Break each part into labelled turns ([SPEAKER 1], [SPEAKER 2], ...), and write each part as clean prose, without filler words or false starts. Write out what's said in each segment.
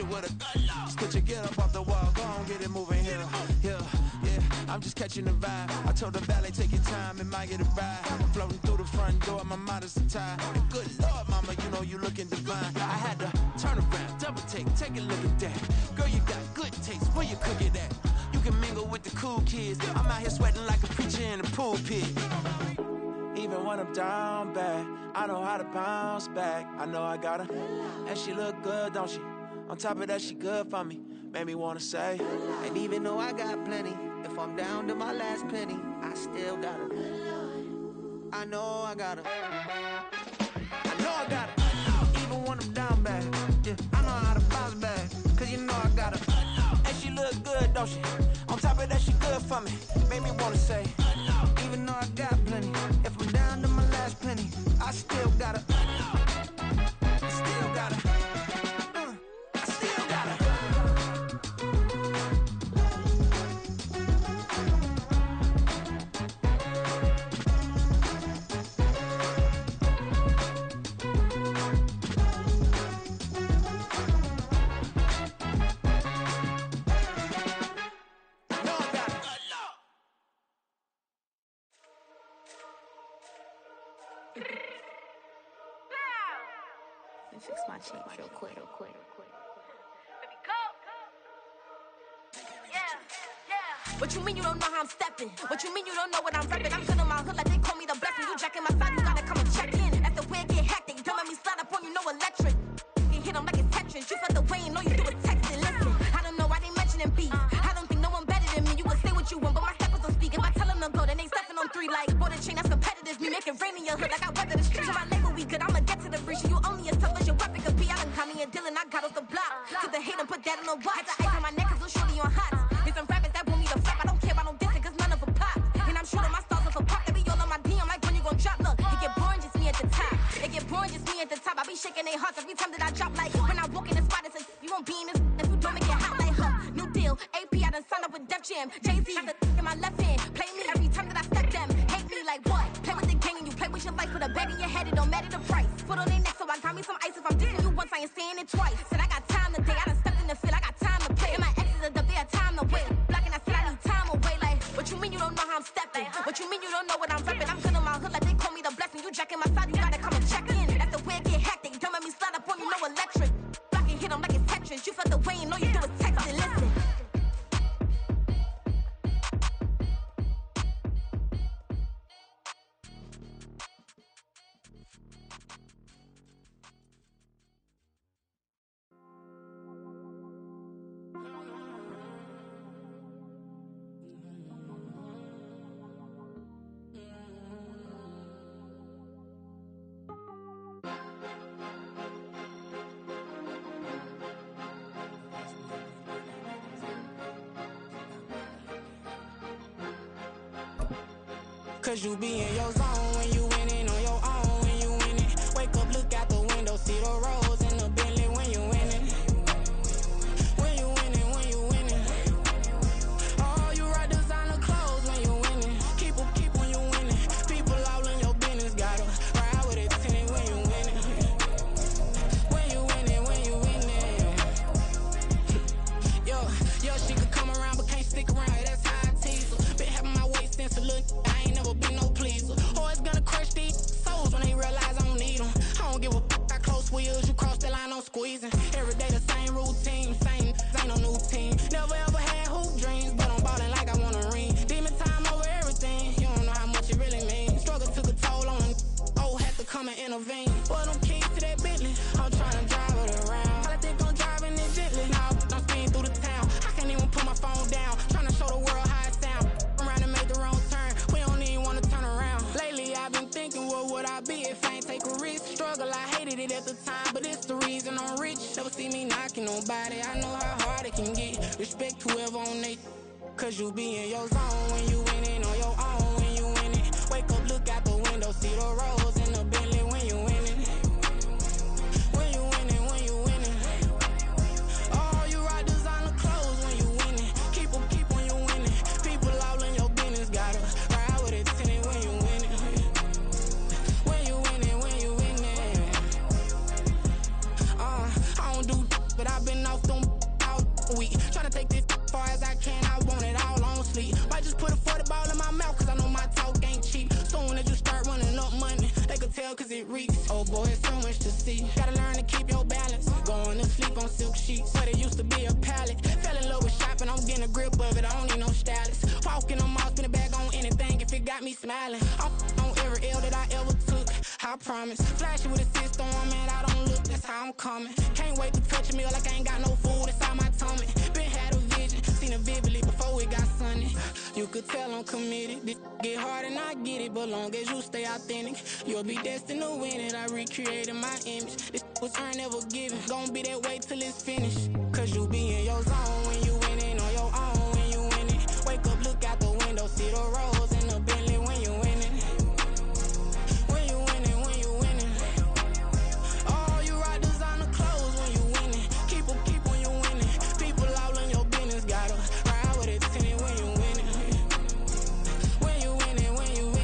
[SPEAKER 1] you with a just put your get up off the wall, go on, get it moving here, yeah. I'm just catching the vibe. I told the valet, take your time, it might get a ride. Floating through the front door, my mind is tied. Good Lord, mama, you know you looking divine. I had to turn around, double take a look at that. Girl, you got good taste, where you cook it at? You can mingle with the cool kids. I'm out here sweating like a preacher in a pulpit. Even when I'm down bad, I know how to bounce back. I know I got her, and she look good, don't she? On top of that, she good for me. Made me wanna say,
[SPEAKER 2] and even though I got plenty, if I'm down to my last penny, I still got her. I know I got her. I know I got her. Even when I'm down bad, yeah, I know how to bounce back. Cause you know I got her.
[SPEAKER 1] And she look good, don't she? On top of that, she good for me. Made me wanna say,
[SPEAKER 2] even though I got plenty, if I'm down to my last penny, I still got her. I still got her. I still got her.
[SPEAKER 3] Fix my change real quick.
[SPEAKER 4] Baby, go. Yeah. What you mean you don't know how I'm stepping? What you mean you don't know what I'm repping? I'm good in my hood like they call me the blessing. You jacking my side, you gotta come and check in. After where get hectic, don't let me slide up on you, no electric. You hit them like it's Tetris. You felt the way and all you do is texting. Listen, I don't know why they mentioning beef. I don't think no one better than me. You can say what you want, but my steppers don't speak. If I tell them to go, then they stepping on 3 like border chain. That's competitive. Me make it rain in your hood like I weather the streets. So my label we good. I'ma get to the breach. You only as tough as your weapon could be. I done caught me a Dylan. I got off the block. To the hate and put that on the watch. Had the ice on my neck cause little shorty on hot. There's some rappers that want me to flap. I don't care about no dissing cause none of them pop. And I'm shooting my stars off a pop. They be all on my DM like when you gon' drop. Look, it get boring just me at the top. It get boring just me at the top. I be shaking their hearts every time that I drop. Like when I walk in the spot, it says you won't be in this if you don't make it hot like her. New deal, AP, I done signed up with Def Jam. Jay-Z got the in my left hand. Play me every time that I step them. Hate me like what? Play with the gang and you play with your life. Put a bag in your head, it don't matter the price. Put on their neck, so I got me some ice. If I'm dissing you once, I ain't saying it twice. Said I got time today, I done stepped in the field, I got time to play. And my exes are up there, time to wait. Blocking, I said I need time away. Like, what you mean you don't know how I'm stepping? What you mean you don't know what I'm repping? I'm good in my hood like they call me the blessing. You jacking my side, you gotta come and check in. That's the way it get hectic. Don't let me slide up on you, no electric. Blocking, hit them like it's Tetris. You felt the way and all you do is text and listen.
[SPEAKER 5] Cause you be in your zone when you winning on your own when you winning. Wake up, look out the window, see the rose in the Bentley when you winning. When you winning, when you winning. Oh, you rock designer clothes when you winning. Keep when you winning. People all in your business, gotta ride with it tinted when you winning. When you winning, when you winning. Yo, she could come around but can't stick around. That's how I tease her. Been having my waist since a little. I ain't never been no pleaser. Always gonna crush these souls when they realize I don't need them. I don't give a f***, I close wheels, you cross that line, I'm squeezing. Every day the same routine, same, ain't no new team. Never ever had hoop dreams, but I'm ballin' like I want a ring. Demon time over everything, you don't know how much it really means. Struggle took a toll on them, oh, had to come and intervene. Boy, them keys to that Bentley, I'm tryna drive it around. All I think I'm driving it gently, now I'm speeding through the town. I can't even put my phone down, tryna show the world how it sound. I'm around and make the wrong turn, we don't even wanna turn around. Lately I've been thinking, what would I be if I ain't take a risk? Struggle, I hated it at the time, but it's the reason I'm rich. Never see me knocking nobody, I know how hard it can get. Respect whoever on they, cause you be in your zone when you winning on your own when you winning. Wake up, look out the window, see the rose in the Bentley when you winning. When you winning, when you winning. Oh, you rock designer clothes when you winning. Keep when you winning. People all in your business, gotta ride with it tinted when you winning. When you winning, when you winning. I don't do but I've been off them boy, it's so much to see. Gotta learn to keep your balance. Going to sleep on silk sheets, but it used to be a pallet. Fell in love with shopping, I'm getting a grip of it. I don't need no stylist. Walking on mall, spin a bag on anything if it got me smiling. I'm on every L that I ever took, I promise. Flashing with a system on, man, I don't look, that's how I'm coming. Can't wait to touch a meal like I ain't got no food inside my tummy. Been had a vision, seen it vividly before it got sunny. You could tell I'm committed. This get hard and I get it, but long as you stay authentic, you'll be destined to win it. I recreated my image. This was earned, never given. Gonna be that way till it's finished. Cause you be in your zone when you winning on your own when you winning. Wake up, look out the window, see the rose in the Bentley when you winning. When you winning, when you winning. Oh, you ride designer clothes when you winning. Keep when you winning. People all in your business, gotta ride with it tinted when you winning. When you winning, when you winning.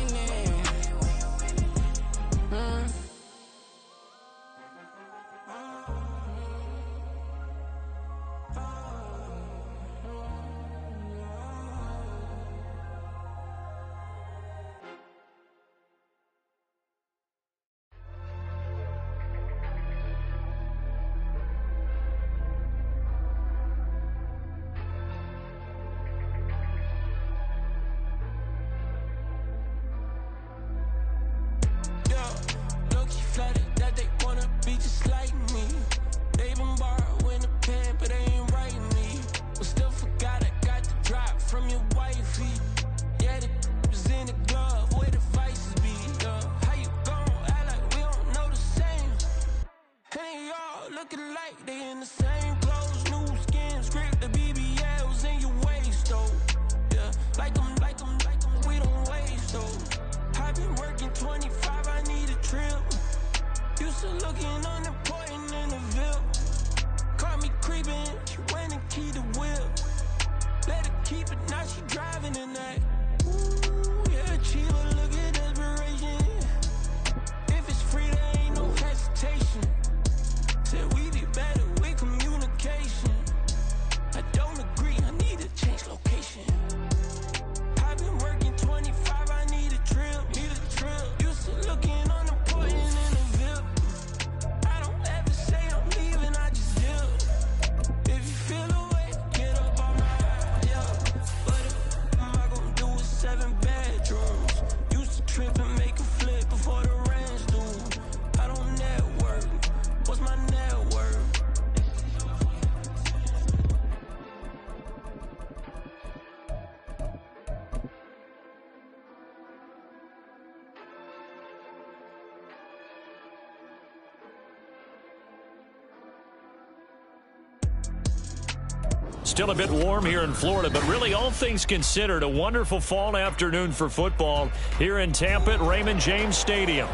[SPEAKER 6] Still a bit warm here in Florida, but really all things considered, a wonderful fall afternoon for football here in Tampa at Raymond James Stadium.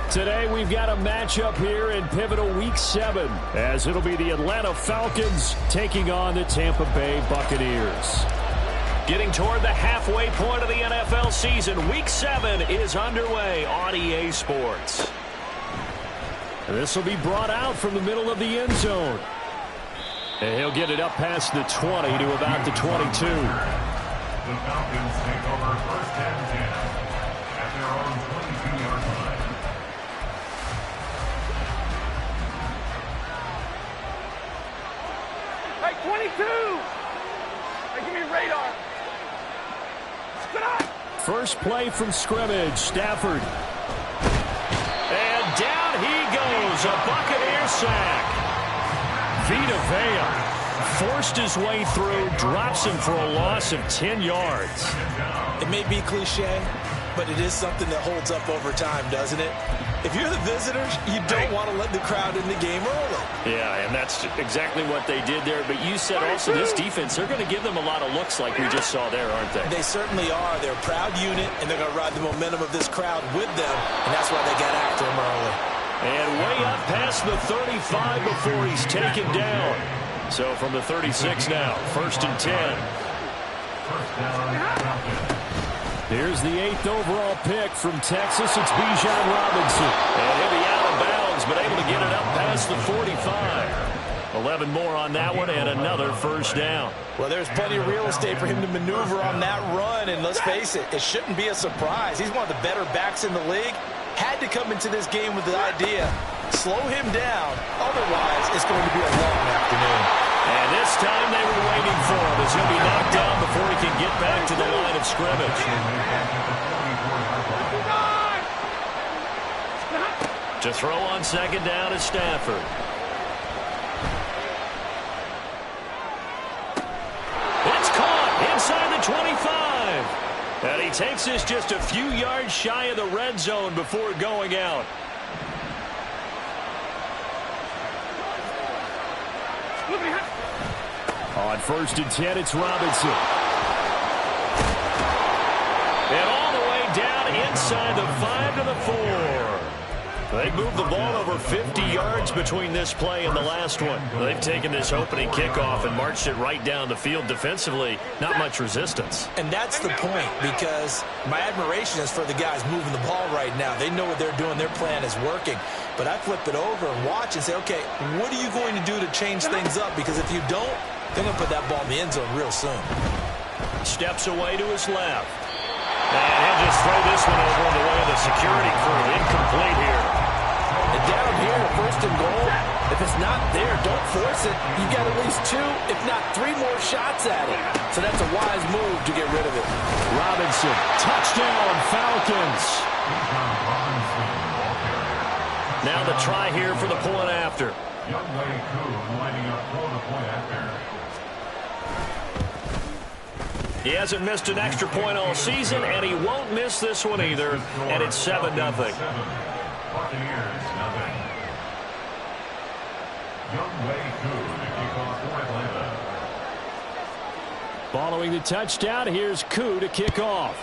[SPEAKER 6] Today we've got a matchup here in pivotal Week 7, as it'll be the Atlanta Falcons taking on the Tampa Bay Buccaneers. Getting toward the halfway point of the NFL season, Week 7 is underway on EA Sports. This will be brought out from the middle of the end zone. And he'll get it up past the 20 to about the 22.
[SPEAKER 7] The Falcons take over first and 10 at their own 22-yard line.
[SPEAKER 8] Hey, 22! Hey, give me radar. Spit out!
[SPEAKER 6] First play from scrimmage, Stafford. And down he goes, a Buccaneer sack. Vita Vea forced his way through, drops him for a loss of 10 yards.
[SPEAKER 9] It may be cliche, but it is something that holds up over time, doesn't it? If you're the visitors, you don't want to let the crowd in the game early.
[SPEAKER 6] Yeah, and that's exactly what they did there. But you said also this defense, they're going to give them a lot of looks like we just saw there, aren't they?
[SPEAKER 9] They certainly are. They're a proud unit, and they're going to ride the momentum of this crowd with them, and that's why they got after him early.
[SPEAKER 6] And way up past the 35 before he's taken down. So from the 36 now, first and 10. Here's the 8th overall pick from Texas. It's Bijan Robinson. And he'll be out of bounds, but able to get it up past the 45. 11 more on that one, and another first down.
[SPEAKER 9] Well, there's plenty of real estate for him to maneuver on that run, and let's face it, it shouldn't be a surprise. He's one of the better backs in the league. had to come into this game with the idea, slow him down, otherwise it's going to be a long afternoon.
[SPEAKER 6] And this time they were waiting for him as he'll be knocked down before he can get back to the line of scrimmage. To throw on second down is Stafford. It's caught inside the 25. And he takes this just a few yards shy of the red zone before going out. On 1st and 10, it's Robinson. And all the way down inside the 5 to the 4. They moved the ball over 50 yards between this play and the last one. They've taken this opening kickoff and marched it right down the field defensively. Not much resistance.
[SPEAKER 9] And that's the point, because my admiration is for the guys moving the ball right now. They know what they're doing. Their plan is working. But I flip it over and watch and say, okay, what are you going to do to change things up? Because if you don't, they're going to put that ball in the end zone real soon.
[SPEAKER 6] Steps away to his left. And he'll just throw this one over in the way of the security crew. Incomplete here.
[SPEAKER 9] And down here, 1st and goal, if it's not there, don't force it. You've got at least 2, if not 3 more shots at it. So that's a wise move to get rid of it.
[SPEAKER 6] Robinson, touchdown, Falcons. Now the try here for the point after.
[SPEAKER 7] Youngway Koo lining up for the point after.
[SPEAKER 6] He hasn't missed an extra point all season, and he won't miss this one either. And it's 7-0.
[SPEAKER 7] Buccaneers, nothing. Youngway Koo to kick off for Atlanta.
[SPEAKER 6] Following the touchdown, here's Koo to kick off.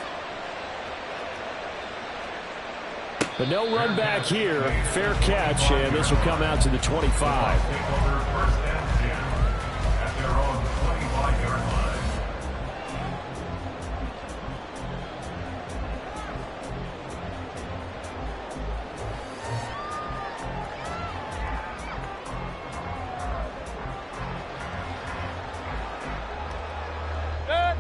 [SPEAKER 6] But no run back here. Fair catch, and this will come out to the 25.
[SPEAKER 7] Take over 1st and 10 at their own 25-yard line.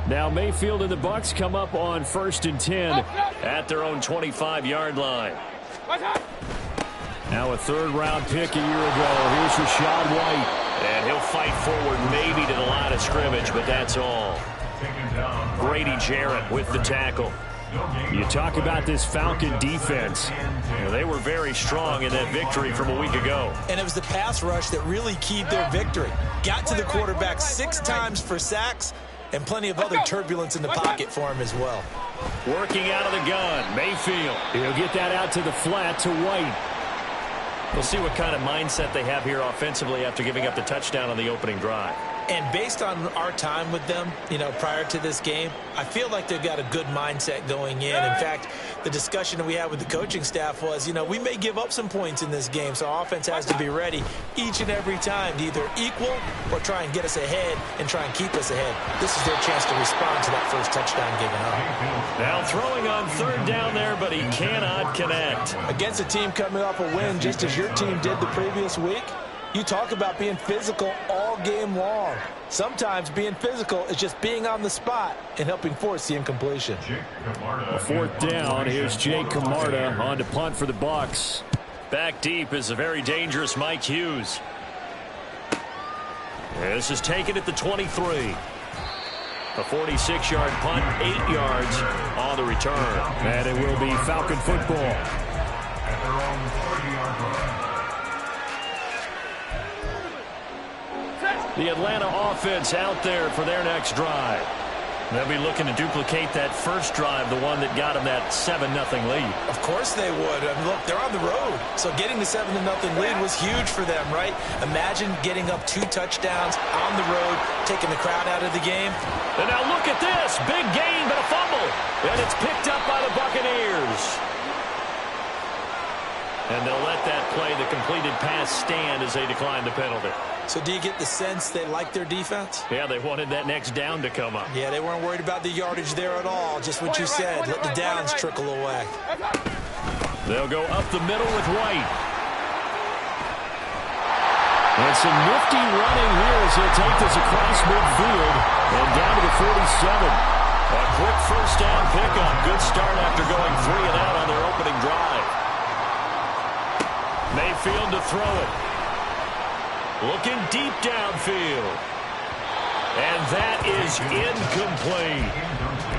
[SPEAKER 6] Now Mayfield and the Bucs come up on 1st and 10 at their own 25-yard line. Now a 3rd-round pick a year ago. Here's Rachaad White. And he'll fight forward maybe to the line of scrimmage, but that's all. Grady Jarrett with the tackle. You talk about this Falcon defense. You know, they were very strong in that victory from a week ago.
[SPEAKER 9] And it was the pass rush that really keyed their victory. Got to the quarterback 6 times for sacks, and plenty of other turbulence in the pocket for him as well.
[SPEAKER 6] Working out of the gun, Mayfield. He'll get that out to the flat to White. We'll see what kind of mindset they have here offensively after giving up the touchdown on the opening drive.
[SPEAKER 9] And based on our time with them, prior to this game, I feel like they've got a good mindset going in. In fact, the discussion that we had with the coaching staff was, we may give up some points in this game, so our offense has to be ready each and every time to either equal or try and get us ahead and try and keep us ahead. This is their chance to respond to that first touchdown given up.
[SPEAKER 6] Now throwing on 3rd down there, but he cannot connect.
[SPEAKER 9] Against a team coming off a win just as your team did the previous week, you talk about being physical all game long. Sometimes being physical is just being on the spot and helping force the incompletion.
[SPEAKER 6] A 4th down. Here's Jake Camarda on to punt for the Bucs. Back deep is a very dangerous Mike Hughes. This is taken at the 23. A 46-yard punt, 8 yards on the return. And it will be Falcon football.
[SPEAKER 7] At their own 30-yard line.
[SPEAKER 6] The Atlanta offense out there for their next drive. They'll be looking to duplicate that first drive, the one that got them that 7-0 lead.
[SPEAKER 9] Of course they would. I mean, look, they're on the road. So getting the 7-0 lead was huge for them, right? Imagine getting up 2 touchdowns on the road, taking the crowd out of the game.
[SPEAKER 6] And now look at this. Big gain, but a fumble. And it's picked up by the Buccaneers. And they'll let that play, the completed pass, stand as they decline the penalty.
[SPEAKER 9] So do you get the sense they like their defense?
[SPEAKER 6] Yeah, they wanted that next down to come up.
[SPEAKER 9] Yeah, they weren't worried about the yardage there at all. Just what you said. Let the downs trickle away.
[SPEAKER 6] They'll go up the middle with White. And some nifty running here as he'll take this across midfield and down to the 47. A quick 1st down pickup. Good start after going 3 and out on their opening drive. Mayfield to throw it. Looking deep downfield. And that is incomplete.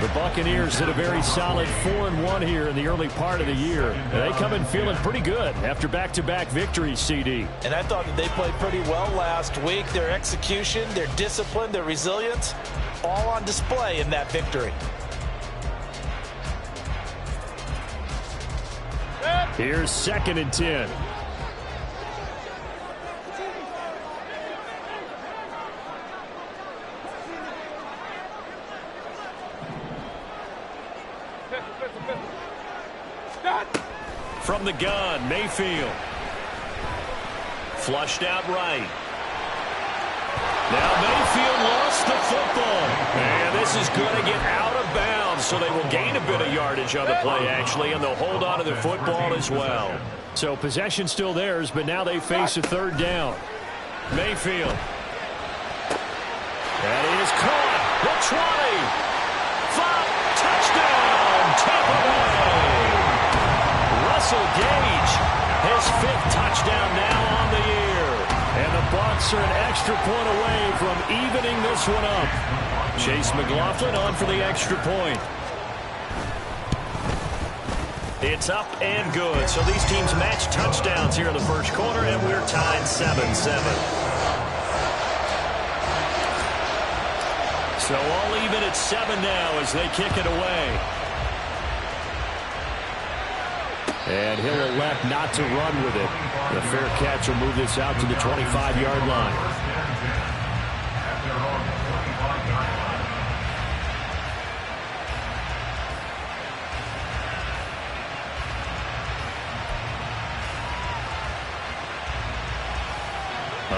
[SPEAKER 6] The Buccaneers hit a very solid 4-1 here in the early part of the year. And they come in feeling pretty good after back-to-back victories, CD.
[SPEAKER 9] And I thought that they played pretty well last week. Their execution, their discipline, their resilience, all on display in that victory.
[SPEAKER 6] Here's 2nd and 10. From the gun, Mayfield. Flushed out right. Now Mayfield lost the football. And this is going to get out of bounds, so they will gain a bit of yardage on the play, actually, and they'll hold on to the football as well. So possession still theirs, but now they face a 3rd down. Mayfield. That is caught. The 20. Touchdown, Tampa Bay. Russell Gage, his 5th touchdown now on the year. And the Bucs are an extra point away from evening this one up. Chase McLaughlin on for the extra point. It's up and good. So these teams match touchdowns here in the first quarter, and we're tied 7-7. So all even at 7 now as they kick it away. And he'll elect not to run with it. The fair catch will move this out to the 25-yard line.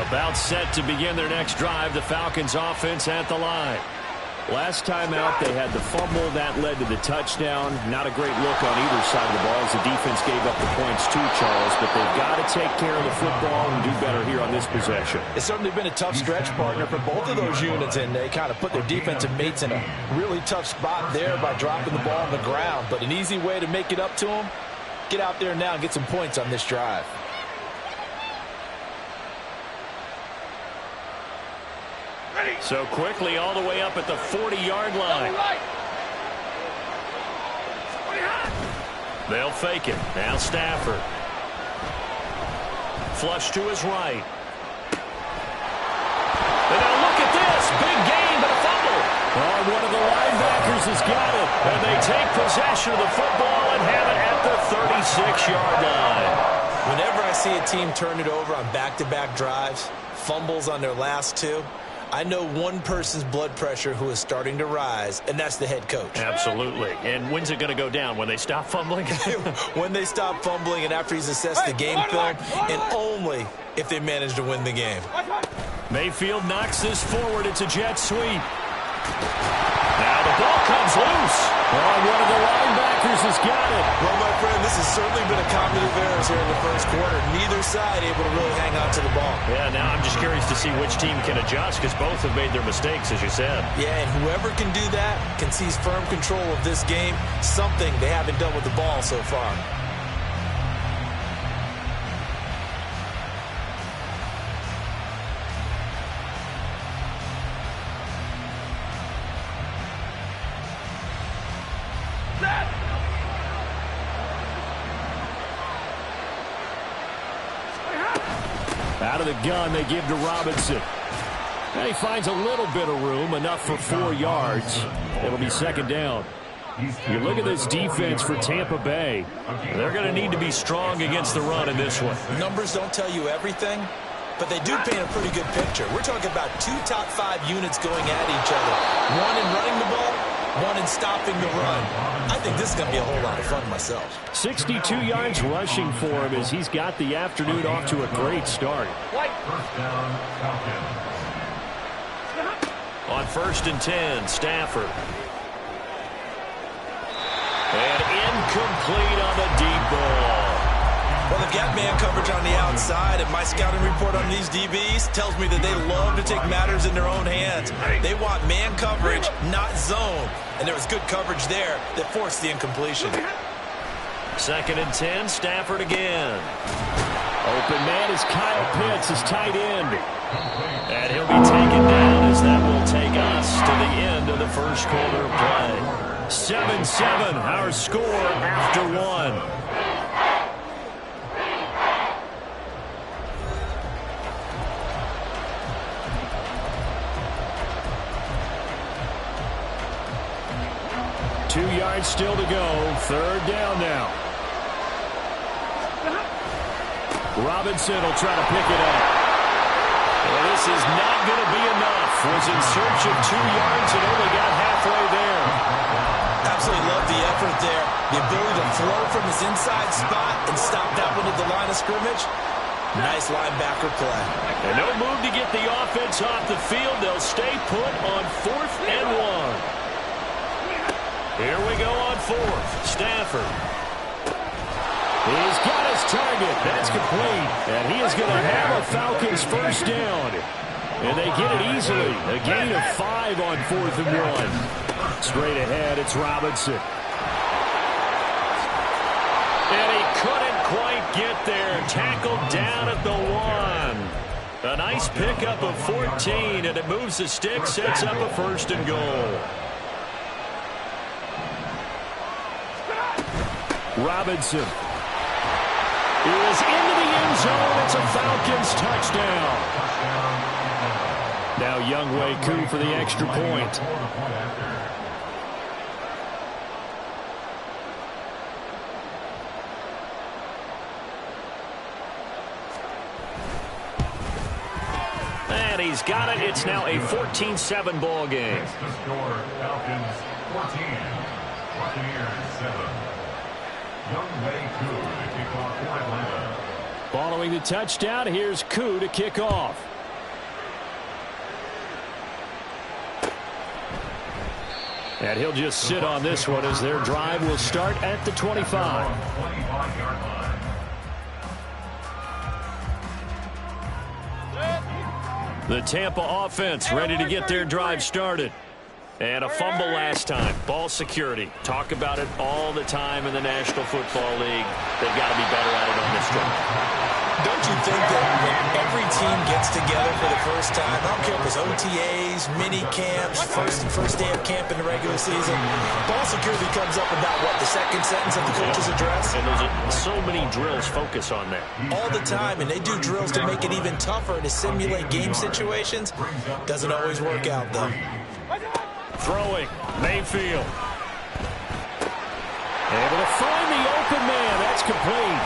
[SPEAKER 6] About set to begin their next drive, the Falcons offense at the line. Last time out, they had the fumble. That led to the touchdown. Not a great look on either side of the ball as the defense gave up the points too, Charles. But they've got to take care of the football and do better here on this possession.
[SPEAKER 9] It's certainly been a tough stretch, partner, for both of those units, and they kind of put their defensive mates in a really tough spot there by dropping the ball on the ground. But an easy way to make it up to them, get out there now and get some points on this drive.
[SPEAKER 6] So quickly all the way up at the 40-yard line. They'll fake it. Now Stafford. Flush to his right. And now look at this. Big gain, but a fumble. Oh, one of the linebackers has got it. And they take possession of the football and have it at the 36-yard line.
[SPEAKER 9] Whenever I see a team turn it over on back-to-back drives, fumbles on their last 2, I know one person's blood pressure who is starting to rise, and that's the head coach.
[SPEAKER 6] Absolutely. And when's it going to go down? When they stop fumbling?
[SPEAKER 9] When they stop fumbling and after he's assessed the game film, and only if they manage to win the game.
[SPEAKER 6] Mayfield knocks this forward. It's a jet sweep. Now the ball comes loose. Oh, one of the linebackers has got it.
[SPEAKER 9] Well, my friend, this has certainly been a comedy of errors here in the first quarter. Neither side able to really hang on to the ball.
[SPEAKER 6] Yeah, now I'm just curious to see which team can adjust because both have made their mistakes, as you said.
[SPEAKER 9] Yeah, and whoever can do that can seize firm control of this game, something they haven't done with the ball so far.
[SPEAKER 6] Out of the gun, they give to Robinson. And he finds a little bit of room, enough for 4 yards. It'll be 2nd down. You look at this defense for Tampa Bay. They're going to need to be strong against the run in this one.
[SPEAKER 9] Numbers don't tell you everything, but they do paint a pretty good picture. We're talking about 2 top 5 units going at each other. One in running the ball, one in stopping the run. I think this is going to be a whole lot of fun myself.
[SPEAKER 6] 62 yards rushing for him as he's got the afternoon off to a great start.
[SPEAKER 7] First down, Falcons.
[SPEAKER 6] On 1st and 10, Stafford. And incomplete on the deep ball.
[SPEAKER 9] Well, they've got man coverage on the outside, and my scouting report on these DBs tells me that they love to take matters in their own hands. They want man coverage, not zone. And there was good coverage there that forced the incompletion.
[SPEAKER 6] 2nd and 10, Stafford again. Open man is Kyle Pitts, his tight end. And he'll be taken down as that will take us to the end of the first quarter of play. 7-7, our score after one. Two yards still to go. Third down now. Robinson will try to pick it up. Well, this is not going to be enough. Was in search of 2 yards and only got halfway there.
[SPEAKER 9] Absolutely love the effort there. The ability to flow from his inside spot and stop that one at the line of scrimmage. Nice linebacker play.
[SPEAKER 6] And no move to get the offense off the field. They'll stay put on 4th and 1. Here we go on 4th. Stafford. He's got his target. That's complete. And he is going to have a Falcons first down. And they get it easily. A gain of 5 on 4th and 1. Straight ahead, it's Robinson. And he couldn't quite get there. Tackled down at the 1. A nice pickup of 14, and it moves the stick, sets up a 1st and goal. Robinson is into the end zone. It's a Falcons touchdown. Now Younghoe Koo for the extra point. And he's got it. It's now a 14-7 ball game.
[SPEAKER 7] Falcons 14, Buccaneers 7. Younghoe Koo to kick off for Atlanta.
[SPEAKER 6] Following the touchdown, here's Koo to kick off. And he'll just sit on this one as their drive will start at the 25.
[SPEAKER 7] 25-yard line.
[SPEAKER 6] The Tampa offense ready to get their drive started. And a fumble last time. Ball security. Talk about it all the time in the National Football League. They've got to be better at it on this drive.
[SPEAKER 9] Don't you think that when every team gets together for the first time, I don't care if it's OTAs, mini camps, first day of camp in the regular season, ball security comes up about what, the second sentence of the coach's address?
[SPEAKER 6] And there's so many drills focus on that.
[SPEAKER 9] All the time, and they do drills to make it even tougher to simulate game situations. Doesn't always work out, though.
[SPEAKER 6] Throwing, Mayfield. Able to find the open man. That's complete.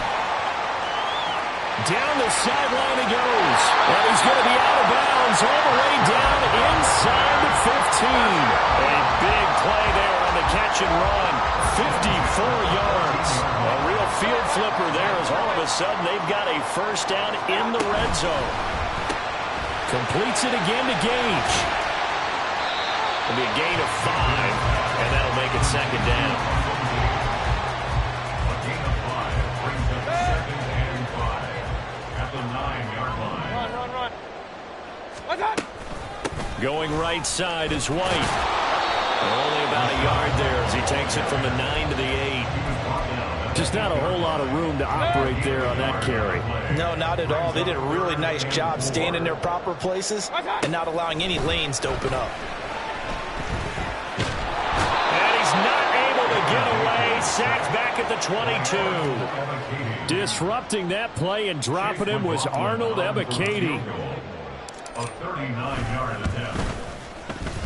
[SPEAKER 6] Down the sideline he goes. And he's going to be out of bounds all the way down inside the 15. A big play there on the catch and run. 54 yards. A real field flipper there as all of a sudden they've got a first down in the red zone. Completes it again to Gage. It'll be a gain of 5, and that'll make it second down.
[SPEAKER 7] A gain of 5 brings up 2nd and 5 at the 9-yard line.
[SPEAKER 8] Run.
[SPEAKER 6] Going right side is White. Only about a yard there as he takes it from the 9 to the 8. Just not a whole lot of room to operate there on that carry.
[SPEAKER 9] No, not at all. They did a really nice job staying in their proper places and not allowing any lanes to open up.
[SPEAKER 6] Get away, sacked back at the 22. Disrupting that play and dropping him was Arnold Ebiketie.
[SPEAKER 7] A 39-yard attempt.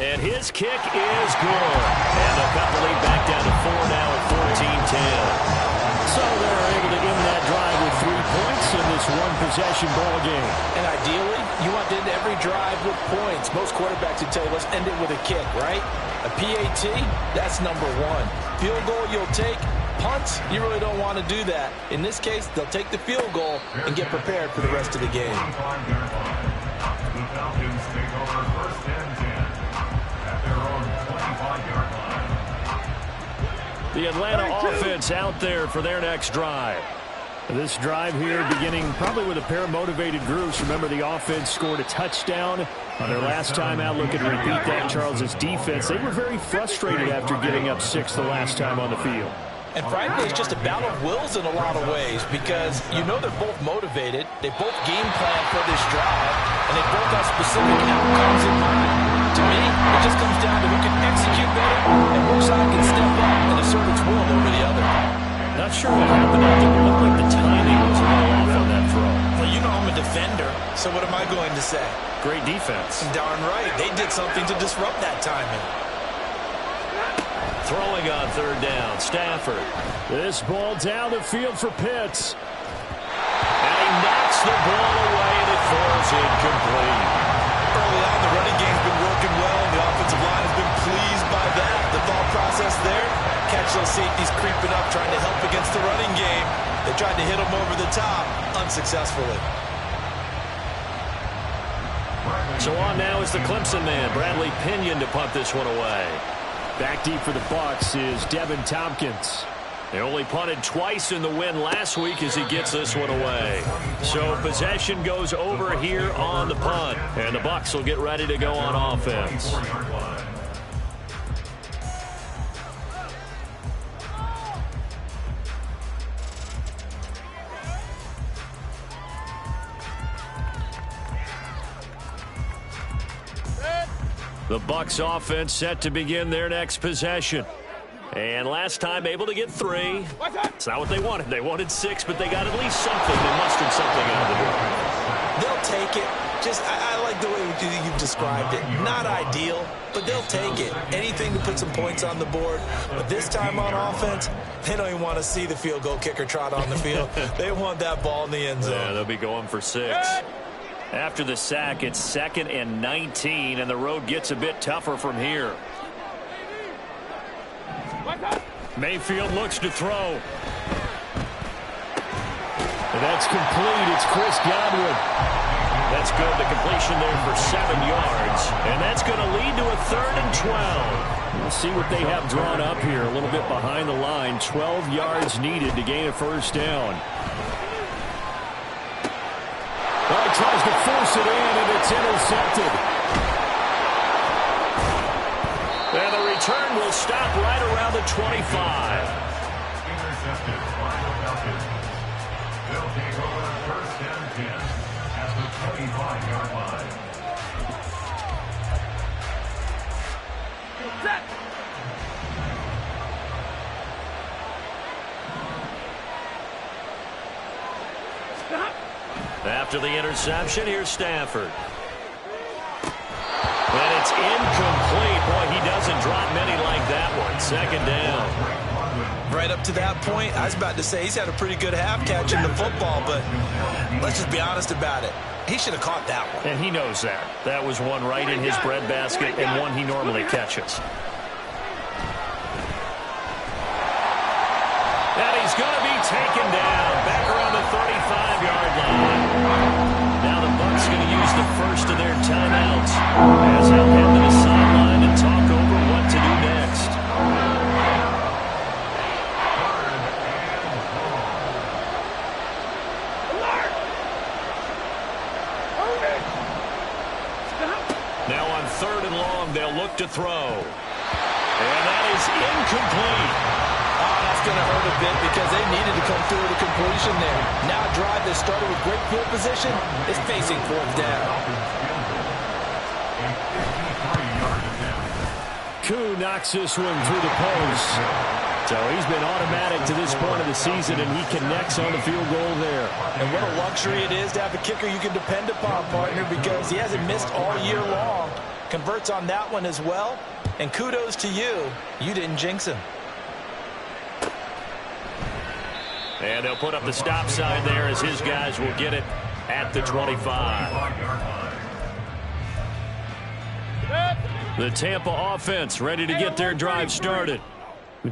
[SPEAKER 6] And his kick is good. And they'll cut the lead back down to 4 now at 14-10. So they're able to end that drive with 3 points in this one-possession ball game.
[SPEAKER 9] And ideally, you want to end every drive with points. Most quarterbacks would tell you, let's end it with a kick, right? A PAT, that's number 1. Field goal you'll take. Punts, you really don't want to do that. In this case, they'll take the field goal and get prepared for the rest of the game.
[SPEAKER 7] The Falcons take over 1st and 10 at their own 25-yard line.
[SPEAKER 6] The Atlanta offense out there for their next drive. This drive here beginning probably with a pair of motivated groups. Remember, the offense scored a touchdown on their last time out. Looking to repeat that. Charles's defense, they were very frustrated after getting up 6 the last time on the field.
[SPEAKER 9] And frankly, it's just a battle of wills in a lot of ways because you know they're both motivated. They both game plan for this drive, and they both have specific outcomes in mind. To me, it just comes down to who can execute better and which side can step up and assert its will over the other.
[SPEAKER 6] Not sure what happened out there. It looked like the timing was a little off on that throw.
[SPEAKER 9] Well, you know I'm a defender, so what am I going to say?
[SPEAKER 6] Great defense.
[SPEAKER 9] Darn right. They did something to disrupt that timing.
[SPEAKER 6] Throwing on third down, Stafford. This ball down the field for Pitts. And he knocks the ball away, and it falls incomplete.
[SPEAKER 9] Early on, the running game's been working well, and the offensive line has been pleased by that. The thought process there, catch those safeties creeping up, trying to help against the running game. They tried to hit them over the top, unsuccessfully.
[SPEAKER 6] So on now is the Clemson man, Bradley Pinion, to punt this one away. Back deep for the Bucs is Devin Tompkins. They only punted twice in the win last week as he gets this one away. So possession goes over here on the punt, and the Bucs will get ready to go on offense. The Bucs offense set to begin their next possession. And last time able to get 3. It's not what they wanted. They wanted 6, but they got at least something. They mustered something out of the door.
[SPEAKER 9] They'll take it. Just, I like the way you've described it. Not ideal, but they'll take it. Anything to put some points on the board. But this time on offense, they don't even want to see the field goal kicker trot on the field. They want that ball in the end zone.
[SPEAKER 6] Yeah, they'll be going for 6. After the sack, it's 2nd and 19, and the road gets a bit tougher from here. Mayfield looks to throw. And that's complete. It's Chris Godwin. That's good. The completion there for 7 yards. And that's going to lead to a 3rd and 12. We'll see what they have drawn up here. A little bit behind the line. 12 yards needed to gain a first down. Well, he tries to force it in, and it's intercepted. And the return will stop right around the 25.
[SPEAKER 7] Intercepted by the Falcons. They'll take over 1st and 10 at the 25-yard line.
[SPEAKER 8] Set.
[SPEAKER 6] After the interception, here's Stafford. And it's incomplete. Boy, he doesn't drop many like that one. 2nd down.
[SPEAKER 9] Right up to that point, I was about to say he's had a pretty good half catching the football, but let's just be honest about it. He should have caught that one.
[SPEAKER 6] And he knows that. That was one right in his breadbasket and one he normally catches. And he's going to be taken down back around the 35-yard line. Now the Bucs going to use the first of their timeouts as they'll head to the sideline and talk over what to do next. Now on 3rd and long, they'll look to throw. And that is incomplete.
[SPEAKER 9] Oh, that's going to hurt a bit because they needed to come through with a completion there. Now a drive that started with great field position is facing 4th down.
[SPEAKER 6] Koo knocks this one through the post. So he's been automatic to this point of the season, and he connects on the field goal there.
[SPEAKER 9] And what a luxury it is to have a kicker you can depend upon, partner, because he hasn't missed all year long. Converts on that one as well. And kudos to you. You didn't jinx him.
[SPEAKER 6] And they'll put up the stop sign there as his guys will get it at the 25. The Tampa offense ready to get their drive started.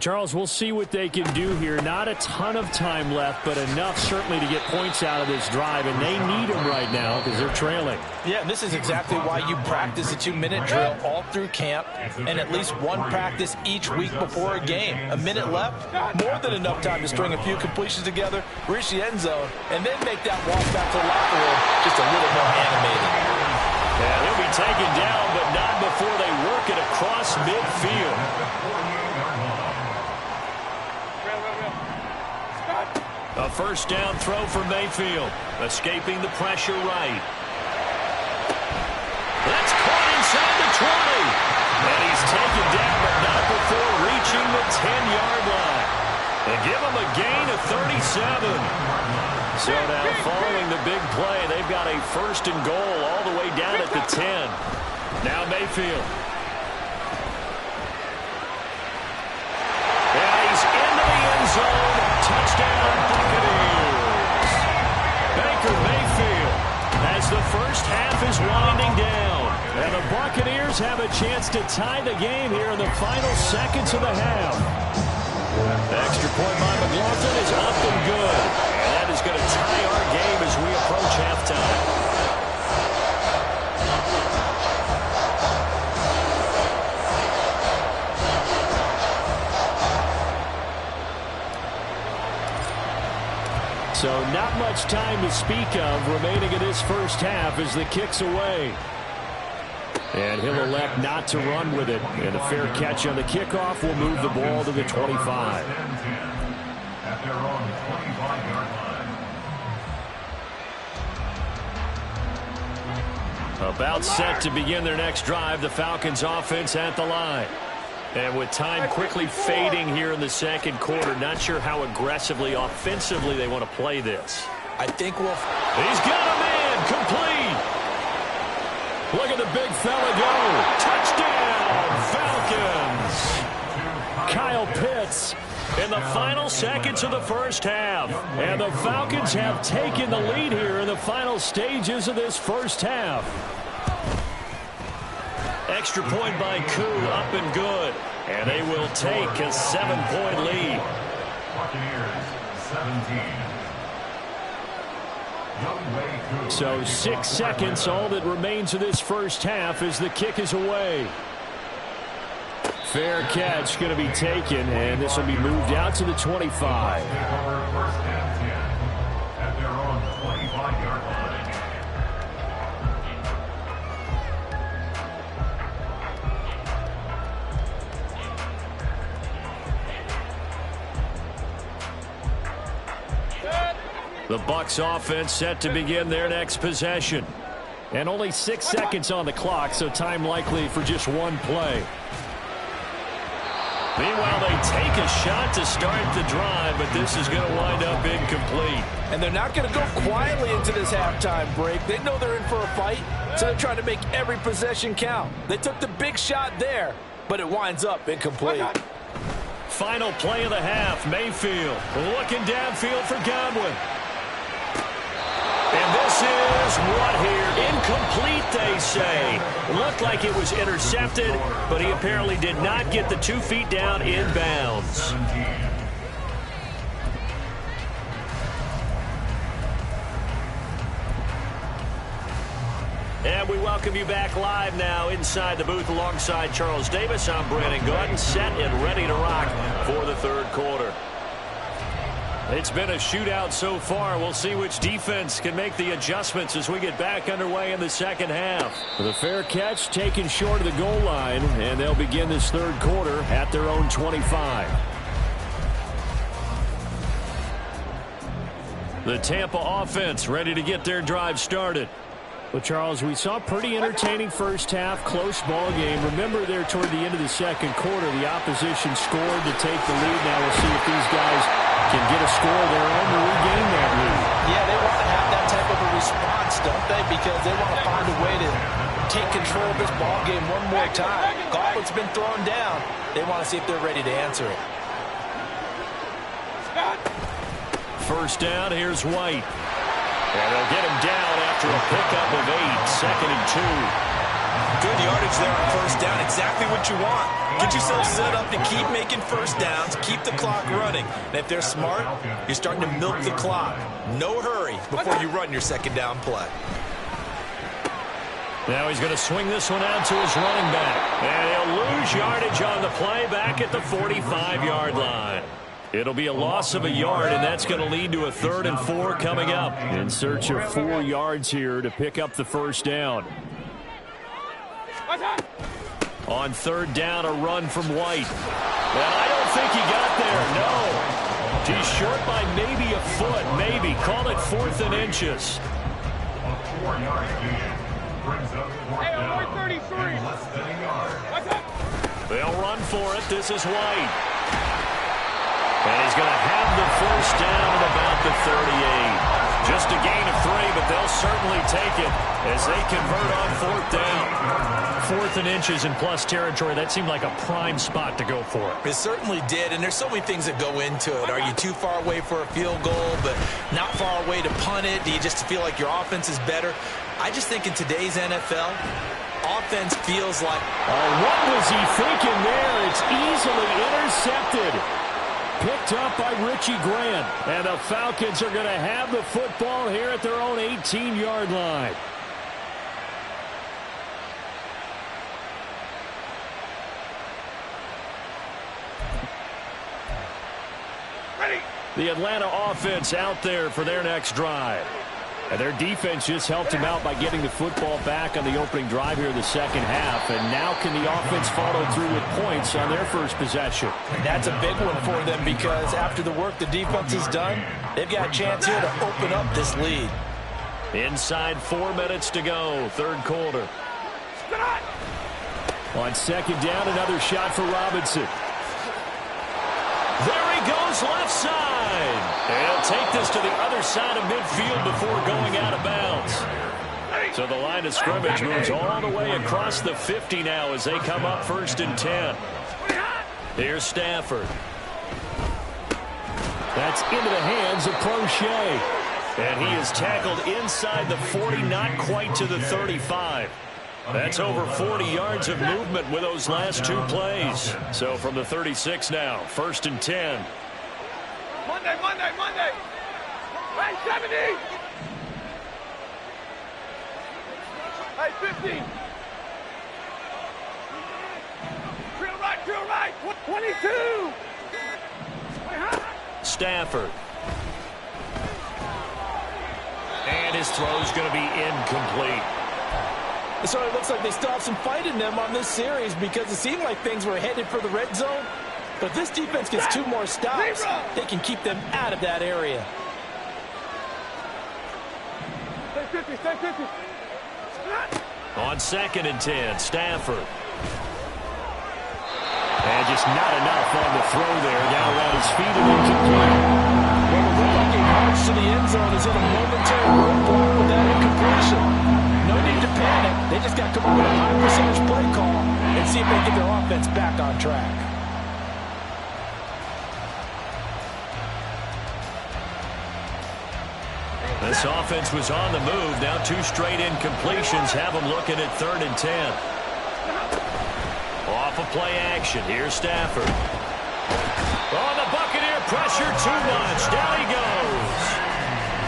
[SPEAKER 6] Charles, we'll see what they can do here. Not a ton of time left, but enough certainly to get points out of this drive, and they need them right now because they're trailing.
[SPEAKER 9] Yeah, and this is exactly why you practice a 2-minute drill all through camp and at least one practice each week before a game. A minute left, more than enough time to string a few completions together, reach the end zone, and then make that walk back to the locker room just a little more animated.
[SPEAKER 6] Yeah, they'll be taken down, but not before they work it across midfield. A first down throw for Mayfield. Escaping the pressure right. That's caught inside the 20. And he's taken down, but not before reaching the 10-yard line. They give him a gain of 37. So now following the big play, they've got a first and goal all the way down at the 10. Now Mayfield. And he's into the end zone. Touchdown, Buccaneers. Baker Mayfield as the first half is winding down. And the Buccaneers have a chance to tie the game here in the final seconds of the half. Extra point by McLaughlin is up and good. And that is going to tie our game as we approach halftime. So not much time to speak of remaining in this first half as the kick's away. And he'll elect not to run with it. And a fair catch on the kickoff will move the ball to the 25.
[SPEAKER 7] At their own 25-yard line.
[SPEAKER 6] About set to begin their next drive, the Falcons offense at the line. And with time quickly fading here in the second quarter, not sure how aggressively, offensively they want to play this.
[SPEAKER 9] I think we'll...
[SPEAKER 6] He's got a man, complete. Look at the big fella go. Touchdown, Falcons. Kyle Pitts in the final seconds of the first half. And the Falcons have taken the lead here in the final stages of this first half. Extra point by Koo, up and good. And they will take a 7-point lead.
[SPEAKER 7] Buccaneers, 17.
[SPEAKER 6] So 6 seconds, all that remains of this first half as the kick is away. Fair catch going to be taken, and this will be moved out to the 25.
[SPEAKER 7] First and 10 at their own 25-yard line.
[SPEAKER 6] The Bucs offense set to begin their next possession. And only 6 seconds on the clock, so time likely for just one play. Meanwhile, they take a shot to start the drive, but this is going to wind up incomplete.
[SPEAKER 9] And they're not going to go quietly into this halftime break. They know they're in for a fight, so they're trying to make every possession count. They took the big shot there, but it winds up incomplete.
[SPEAKER 6] Final play of the half, Mayfield looking downfield for Godwin. And this is what here? Incomplete, they say. Looked like it was intercepted, but he apparently did not get the 2 feet down in bounds. And we welcome you back live now inside the booth alongside Charles Davis. I'm Brandon Gordon, set and ready to rock for the third quarter. It's been a shootout so far. We'll see which defense can make the adjustments as we get back underway in the second half. The fair catch taken short of the goal line, and they'll begin this third quarter at their own 25. The Tampa offense ready to get their drive started. Well, Charles, we saw a pretty entertaining first half, close ball game. Remember there toward the end of the second quarter, the opposition scored to take the lead. Now we'll see if these guys can get a score of their own to regain that lead.
[SPEAKER 9] Yeah, they want to have that type of a response, don't they? Because they want to find a way to take control of this ball game one more time. Gauntlet's been thrown down. They want to see if they're ready to answer it.
[SPEAKER 6] First down, here's White. And they'll get him down after a pickup of 8, 2nd and 2.
[SPEAKER 10] Good yardage there on first down. Exactly what you want. Get yourself set up to keep making first downs, keep the clock running. And if they're smart, you're starting to milk the clock. No hurry before you run your second down play.
[SPEAKER 6] Now he's going to swing this one out to his running back. And he'll lose yardage on the play back at the 45-yard line. It'll be a loss of a yard, and that's going to lead to a 3rd and 4 coming up. In search of 4 yards here to pick up the first down. On 3rd down, a run from White. And I don't think he got there, no. He's short by maybe a foot, maybe. Call it 4th and inches.
[SPEAKER 7] A 4-yard gain brings up 4th down and less than a yard.
[SPEAKER 6] They'll run for it. This is White. And he's going to have the first down at about the 38. Just a gain of 3, but they'll certainly take it as they convert on 4th down. 4th and inches in plus territory. That seemed like a prime spot to go for.
[SPEAKER 9] It certainly did, and there's so many things that go into it. Are you too far away for a field goal, but not far away to punt it? Do you just feel like your offense is better? I just think in today's NFL, offense feels like...
[SPEAKER 6] Oh, what was he thinking there? It's easily intercepted. Picked up by Richie Grant. And the Falcons are going to have the football here at their own 18-yard line.
[SPEAKER 8] Ready.
[SPEAKER 6] The Atlanta offense out there for their next drive. And their defense just helped them out by getting the football back on the opening drive here in the second half. And now can the offense follow through with points on their first possession?
[SPEAKER 9] And that's a big one for them because after the work the defense has done, they've got a chance here to open up this lead.
[SPEAKER 6] Inside 4 minutes to go, third quarter. On second down, another shot for Robinson. There he goes, left side. And he'll take this to the other side of midfield before going out of bounds. So the line of scrimmage moves all the way across the 50 now as they come up 1st and 10. Here's Stafford. That's into the hands of Crochet. And he is tackled inside the 40, not quite to the 35. That's over 40 yards of movement with those last 2 plays. So from the 36 now, 1st and 10.
[SPEAKER 8] Monday. Hey, 70. Hey, 50. Drill right. 22.
[SPEAKER 6] Stafford. And his throw's going to be incomplete.
[SPEAKER 9] So it looks like they still have some fight in them on this series because it seemed like things were headed for the red zone. But if this defense gets 2 more stops, they can keep them out of that area.
[SPEAKER 8] Stay 50.
[SPEAKER 6] On 2nd and 10, Stafford. And just not enough on the throw there. Down around his feet and incomplete.
[SPEAKER 9] Well, it looked like a march to the end zone is in a momentary roadblock with that incompletion. No need to panic. They just got to come up with a high percentage play call and see if they get their offense back on track.
[SPEAKER 6] This offense was on the move. Now 2 straight incompletions have them looking at 3rd and 10. Off of play action. Here's Stafford. Oh, the Buccaneer pressure too much. Down he goes.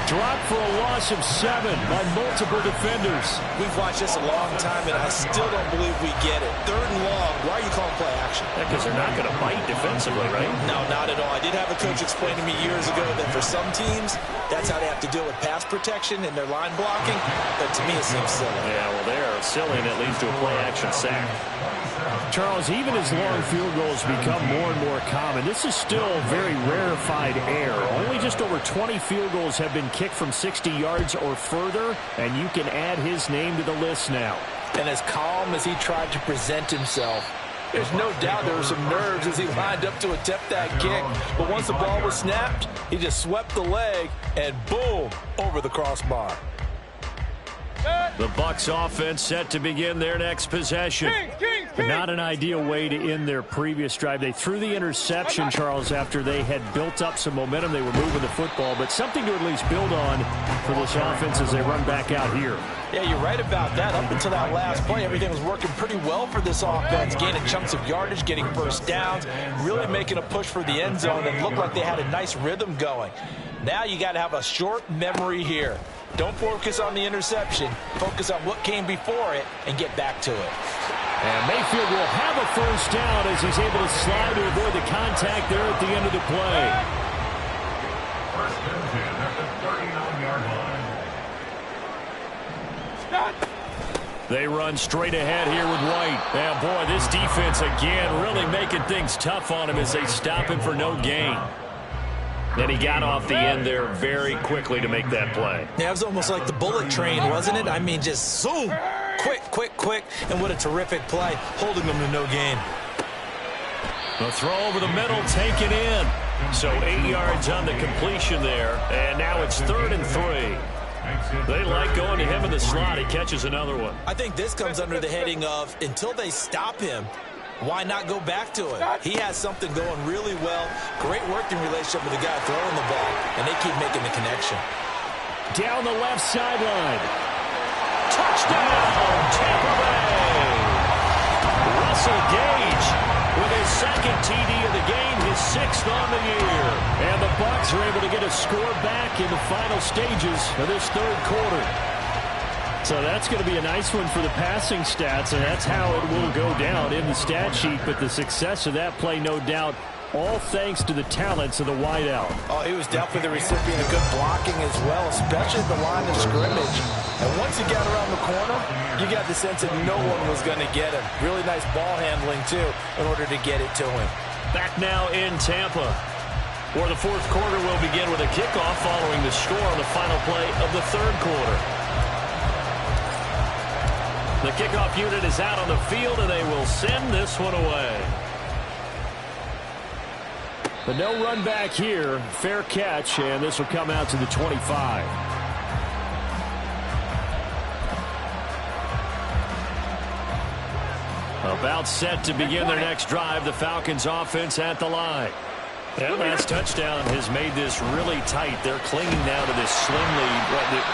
[SPEAKER 6] Dropped for a loss of 7 by multiple defenders.
[SPEAKER 9] We've watched this a long time, and I still don't believe we get it. 3rd and long. Why are you calling play action?
[SPEAKER 6] Because they're not going to bite defensively, right?
[SPEAKER 9] No, not at all. I did have a coach explain to me years ago that for some teams, that's how they have to deal with pass protection and their line blocking. But to me, it seems silly.
[SPEAKER 6] Yeah, well, they're silly, and it leads to a play action sack. Charles, even as long field goals become more and more common, this is still very rarefied air. Only just over 20 field goals have been kicked from 60 yards or further, and you can add his name to the list now.
[SPEAKER 9] And as calm as he tried to present himself, there's no doubt there were some nerves as he lined up to attempt that kick. But once the ball was snapped, he just swept the leg, and boom, over the crossbar.
[SPEAKER 6] The Bucs offense set to begin their next possession. Not an ideal way to end their previous drive. They threw the interception, Charles, after they had built up some momentum. They were moving the football, but something to at least build on for this offense as they run back out here.
[SPEAKER 9] Yeah, you're right about that. Up until that last play, everything was working pretty well for this offense, gaining chunks of yardage, getting first downs, really making a push for the end zone, and looked like they had a nice rhythm going. Now you got to have a short memory here. Don't focus on the interception. Focus on what came before it and get back to it.
[SPEAKER 6] And Mayfield will have a first down as he's able to slide to avoid the contact there at the end of the play.
[SPEAKER 7] 1st and 10 at the 39-yard line.
[SPEAKER 6] They run straight ahead here with White. Yeah, boy, this defense again really making things tough on him as they stop him for no gain. And he got off the end there very quickly to make that play.
[SPEAKER 9] Yeah, it was almost like the bullet train, wasn't it? I mean, just zoom. Quick, quick, quick. And what a terrific play, holding them to no gain.
[SPEAKER 6] The throw over the middle, taken in. So 8 yards on the completion there. And now it's 3rd and 3. They like going to him in the slot. He catches another one.
[SPEAKER 9] I think this comes under the heading of until they stop him, why not go back to it? He has something going really well. Great working relationship with the guy throwing the ball, and they keep making the connection.
[SPEAKER 6] Down the left sideline. Touchdown, Tampa Bay. Russell Gage with his 2nd TD of the game, his 6th on the year. And the Bucs are able to get a score back in the final stages of this 3rd quarter. So that's going to be a nice one for the passing stats, and that's how it will go down in the stat sheet. But the success of that play, no doubt, all thanks to the talents of the wideout.
[SPEAKER 9] Oh, he was definitely the recipient of good blocking as well, especially at the line of scrimmage. And once he got around the corner, you got the sense that no one was going to get him. Really nice ball handling, too, in order to get it to him.
[SPEAKER 6] Back now in Tampa, where the 4th quarter will begin with a kickoff following the score on the final play of the 3rd quarter. The kickoff unit is out on the field, and they will send this one away. But no run back here. Fair catch, and this will come out to the 25. About set to begin their next drive. The Falcons offense at the line. That last touchdown has made this really tight. They're clinging now to this slim lead.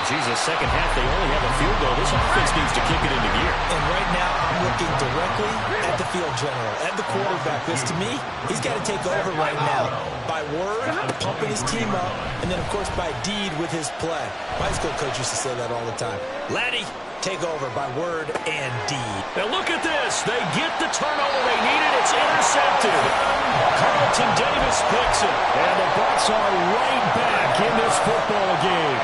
[SPEAKER 6] Jesus, second half, they only have a field goal. This offense needs to kick it into gear.
[SPEAKER 9] And right now, I'm looking directly at the field general, at the quarterback. Because to me, he's got to take over right now. By word, pumping his team up, and then, of course, by deed with his play. My high school coach used to say that all the time. Laddie, take over by word and deed.
[SPEAKER 6] Now look at this. They get the turnover they needed. It's intercepted. Carlton Davis picks it. And the Bucs are right back in this football game.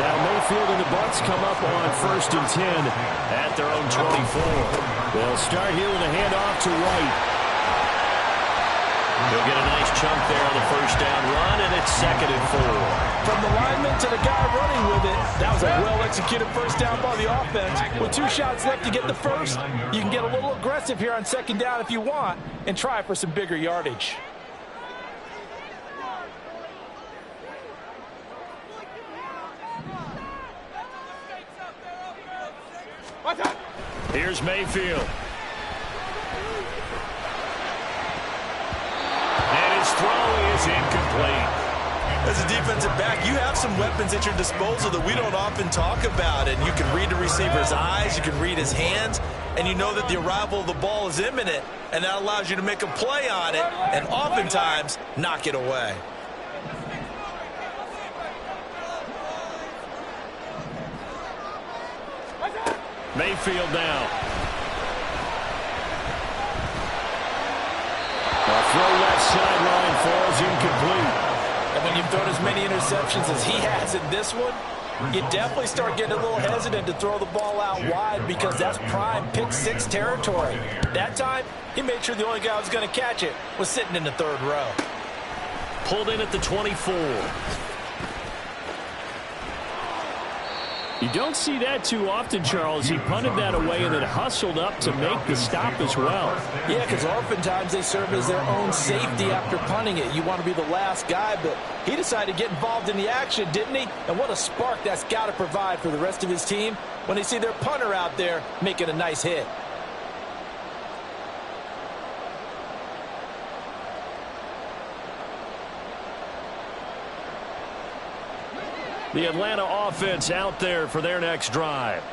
[SPEAKER 6] Now Mayfield and the Bucs come up on 1st and 10 at their own 24. They'll start here with a handoff to Wright. They'll get a nice chunk there on the 1st down run, and it's 2nd and 4.
[SPEAKER 9] From the lineman to the guy running with it, that was a well-executed 1st down by the offense. With 2 shots left to get the 1st, you can get a little aggressive here on 2nd down if you want and try for some bigger yardage.
[SPEAKER 6] Here's Mayfield. And his throw is incomplete.
[SPEAKER 10] As a defensive back, you have some weapons at your disposal that we don't often talk about. And you can read the receiver's eyes, you can read his hands, and you know that the arrival of the ball is imminent, and that allows you to make a play on it and oftentimes knock it away.
[SPEAKER 6] Mayfield now. A throw left sideline falls incomplete.
[SPEAKER 9] And when you've thrown as many interceptions as he has in this one, you definitely start getting a little hesitant to throw the ball out wide because that's prime pick 6 territory. That time, he made sure the only guy who was going to catch it was sitting in the 3rd row.
[SPEAKER 6] Pulled in at the 24. You don't see that too often, Charles. He punted that away and then hustled up to make the stop as well.
[SPEAKER 9] Yeah, because oftentimes they serve as their own safety after punting it. You want to be the last guy, but he decided to get involved in the action, didn't he? And what a spark that's got to provide for the rest of his team when they see their punter out there making a nice hit.
[SPEAKER 6] The Atlanta offense out there for their next drive.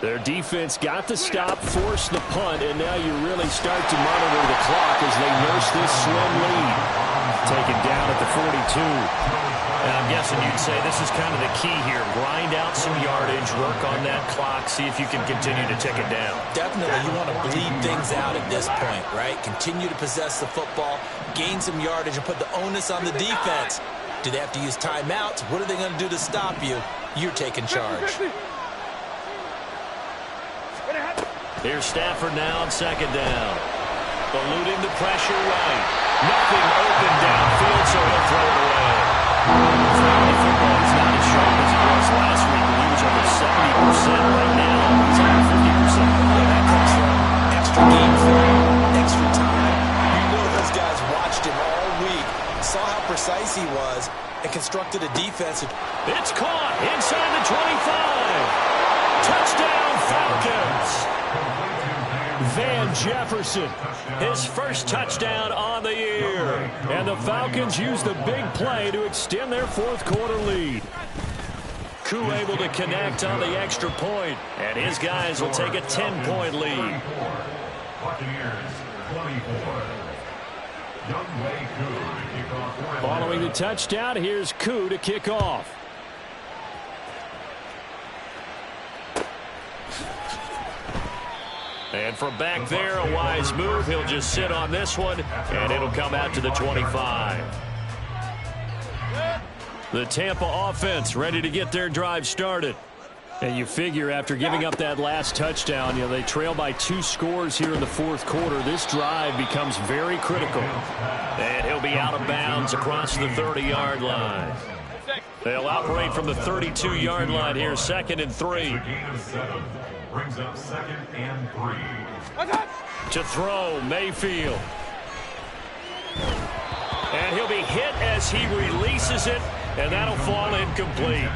[SPEAKER 6] Their defense got the stop, forced the punt, and now you really start to monitor the clock as they nurse this slim lead. Taken down at the 42.
[SPEAKER 11] And I'm guessing you'd say this is kind of the key here. Grind out some yardage, work on that clock, see if you can continue to tick it down.
[SPEAKER 9] Definitely, you want to bleed things out at this point, right? Continue to possess the football, gain some yardage, and put the onus on the defense. Do they have to use timeouts? What are they going to do to stop you? You're taking charge.
[SPEAKER 6] Here's Stafford now on 2nd down. Eluding the pressure right. Nothing open downfield, so he'll throw it away. Football is not as sharp as it was last week when he was over 70%. Right now, he's over 50%.
[SPEAKER 9] That comes from extra game film, extra time. You know those guys watched him all week, saw how precise he was, and constructed a defense.
[SPEAKER 6] It's caught inside the 25. Touchdown, Falcons. Van Jefferson, his first touchdown on the year. And the Falcons use the big play to extend their fourth quarter lead. Koo able to connect on the extra point, and his guys will take a 10-point lead. Following the touchdown, here's Koo to kick off. And from back there, a wise move. He'll just sit on this one, and it'll come out to the 25. The Tampa offense ready to get their drive started. And you figure after giving up that last touchdown, they trail by 2 scores here in the fourth quarter. This drive becomes very critical. And he'll be out of bounds across the 30-yard line. They'll operate from the 32-yard line here, 2nd and 3.
[SPEAKER 7] Brings up 2nd and 3.
[SPEAKER 6] To throw, Mayfield. And he'll be hit as he releases it, and that'll fall incomplete.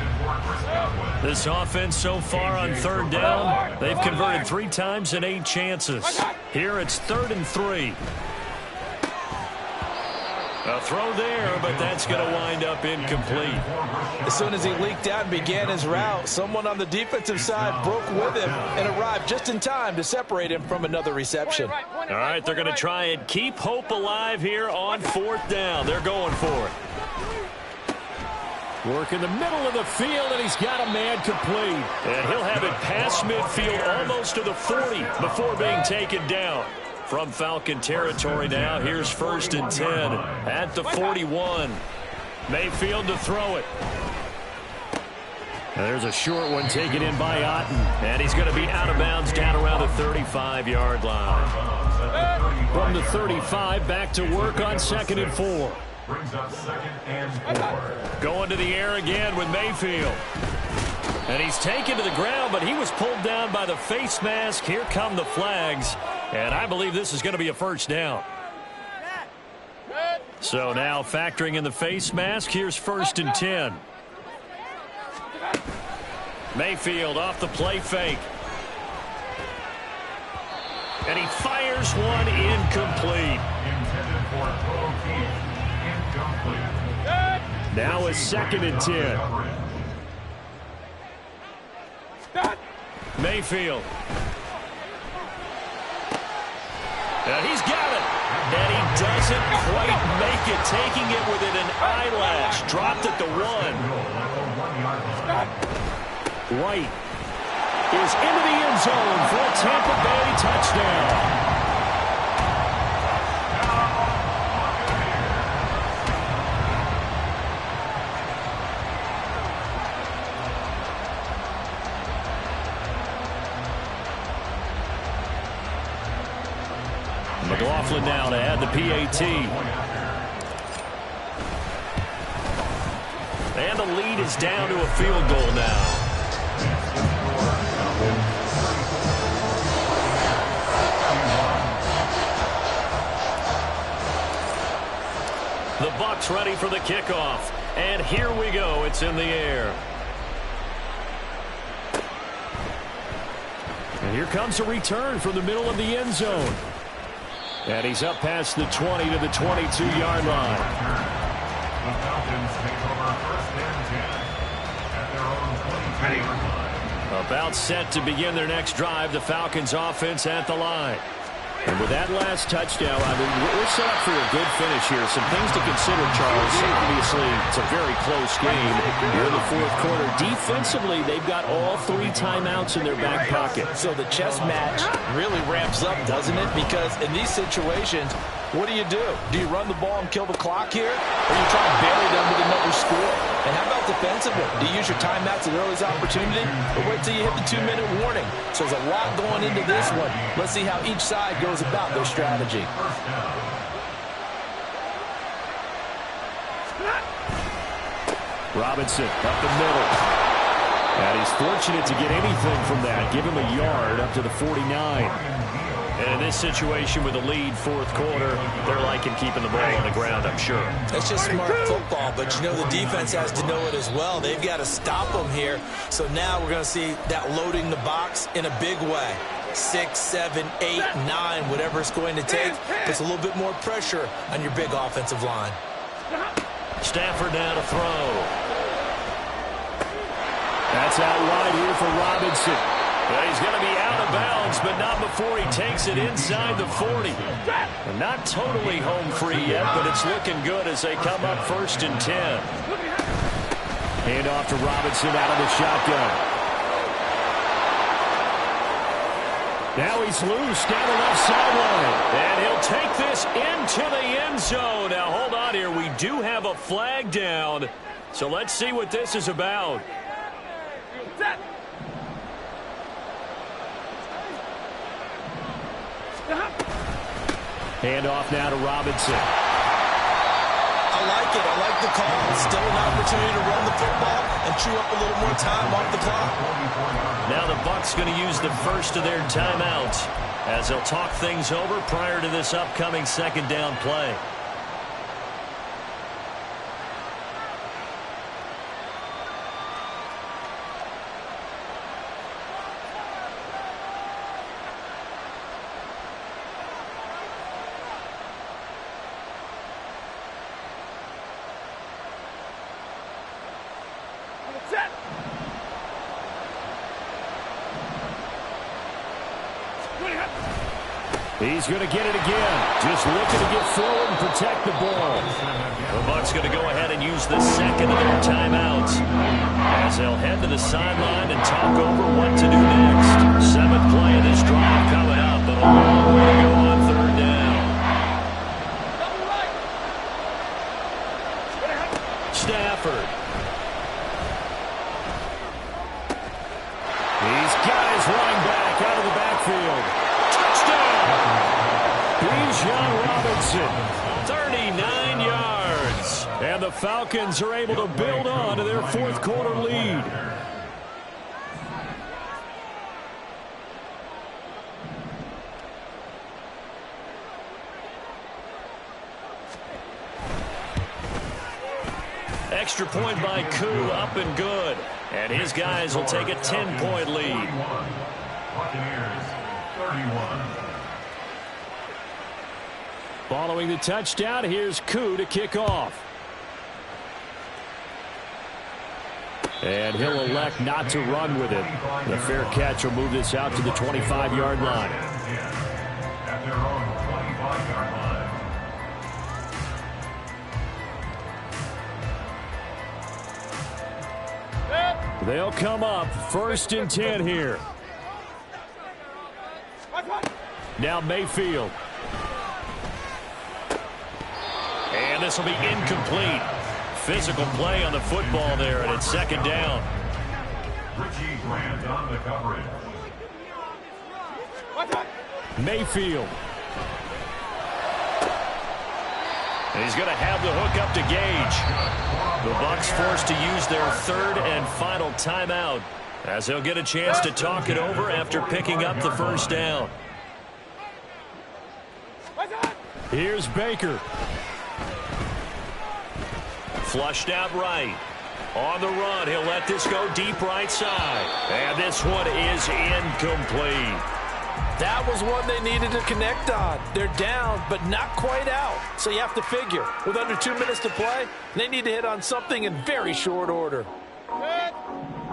[SPEAKER 6] This offense so far on 3rd down, they've converted 3 times in 8 chances. Here it's 3rd and 3. A throw there, but that's going to wind up incomplete.
[SPEAKER 9] As soon as he leaked out and began his route, someone on the defensive side broke with him and arrived just in time to separate him from another reception.
[SPEAKER 6] All right, they're going to try and keep hope alive here on 4th down. They're going for it. Work in the middle of the field, and he's got a man complete. And he'll have it past midfield almost to the 40 before being taken down. From Falcon territory now, here's 1st and 10 at the 41. Mayfield to throw it. There's a short one taken in by Otten, and he's going to be out of bounds down around the 35-yard line. From the 35, back to work on 2nd and 4.
[SPEAKER 7] Brings up 2nd and 4.
[SPEAKER 6] Going to the air again with Mayfield. And he's taken to the ground, but he was pulled down by the face mask. Here come the flags. And I believe this is going to be a 1st down. So now factoring in the face mask, here's 1st and 10. Mayfield off the play fake. And he fires one incomplete.
[SPEAKER 7] Intended for Bo Keith. Incomplete.
[SPEAKER 6] Now it's 2nd and 10. Mayfield. And he's got it. And he doesn't quite make it. Taking it within an eyelash. Dropped at the 1. White is into the end zone for a Tampa Bay touchdown. McLaughlin now to add the PAT. And the lead is down to a field goal now. The Bucs ready for the kickoff. And here we go. It's in the air. And here comes a return from the middle of the end zone. And he's up past the 20 to the 22-yard line.
[SPEAKER 7] The Falcons take over 1st and 10 at their own 22-yard line.
[SPEAKER 6] About set to begin their next drive, the Falcons offense at the line. And with that last touchdown, I mean, we're set up for a good finish here. Some things to consider, Charles. Obviously, it's a very close game. Here in the fourth quarter, defensively, they've got all 3 timeouts in their back pocket.
[SPEAKER 9] So the chess match really ramps up, doesn't it? Because in these situations,
[SPEAKER 10] What do? Do you run the ball and kill the clock here? Or you try to bury them with another score? And how about defensively? Do you use your timeouts at the earliest opportunity? Or wait till you hit the 2-minute warning? So there's a lot going into this one. Let's see how each side goes about their strategy.
[SPEAKER 6] Robinson up the middle. And he's fortunate to get anything from that. Give him a yard up to the 49. And in this situation with a lead fourth quarter, they're liking keeping the ball on the ground, I'm sure.
[SPEAKER 9] That's just smart football, but you know the defense has to know it as well. They've got to stop them here. So now we're going to see that loading the box in a big way. 6, 7, 8, 9, whatever it's going to take, puts a little bit more pressure on your big offensive line.
[SPEAKER 6] Stafford now to throw. That's out wide here for Robinson. Well, he's going to be out of bounds, but not before he takes it inside the 40. And not totally home free yet, but it's looking good as they come up 1st and 10. Hand off to Robinson out of the shotgun. Now he's loose down the left sideline. And he'll take this into the end zone. Now, hold on here. We do have a flag down. So let's see what this is about. Hand off now to Robinson.
[SPEAKER 9] I like it. I like the call. Still an opportunity to run the football and chew up a little more time off the clock.
[SPEAKER 6] Now the Bucs going to use the first of their timeouts as they'll talk things over prior to this upcoming second down play. He's going to get it again. Just looking to get forward and protect the ball. The Bucs going to go ahead and use the second of their timeouts as they'll head to the sideline and talk over what to do next. 7th play of this drive coming up, but a long way to go on 3rd down. Stafford. He's got his running back out of the backfield. John Robinson, 39 yards. And the Falcons are able to build on to their fourth quarter lead. Extra point by Koo, up and good. And his guys will take a 10-point lead.
[SPEAKER 7] Buccaneers, 31.
[SPEAKER 6] Following the touchdown, here's Koo to kick off. And he'll elect not to run with it. The fair catch will move this out to the 25-yard line.
[SPEAKER 7] At their own 25-yard line.
[SPEAKER 6] They'll come up 1st and 10 here. Now Mayfield. And this will be incomplete. Physical play on the football there, and it's 2nd down.
[SPEAKER 7] Richie Grant on the coverage.
[SPEAKER 6] Mayfield. And he's going to have the hook up to Gage. The Bucs forced to use their 3rd and final timeout as they'll get a chance to talk it over after picking up the 1st down. Here's Baker. Flushed out right. On the run, he'll let this go deep right side. And this one is incomplete.
[SPEAKER 9] That was one they needed to connect on. They're down, but not quite out. So you have to figure, with under 2 minutes to play, they need to hit on something in very short order.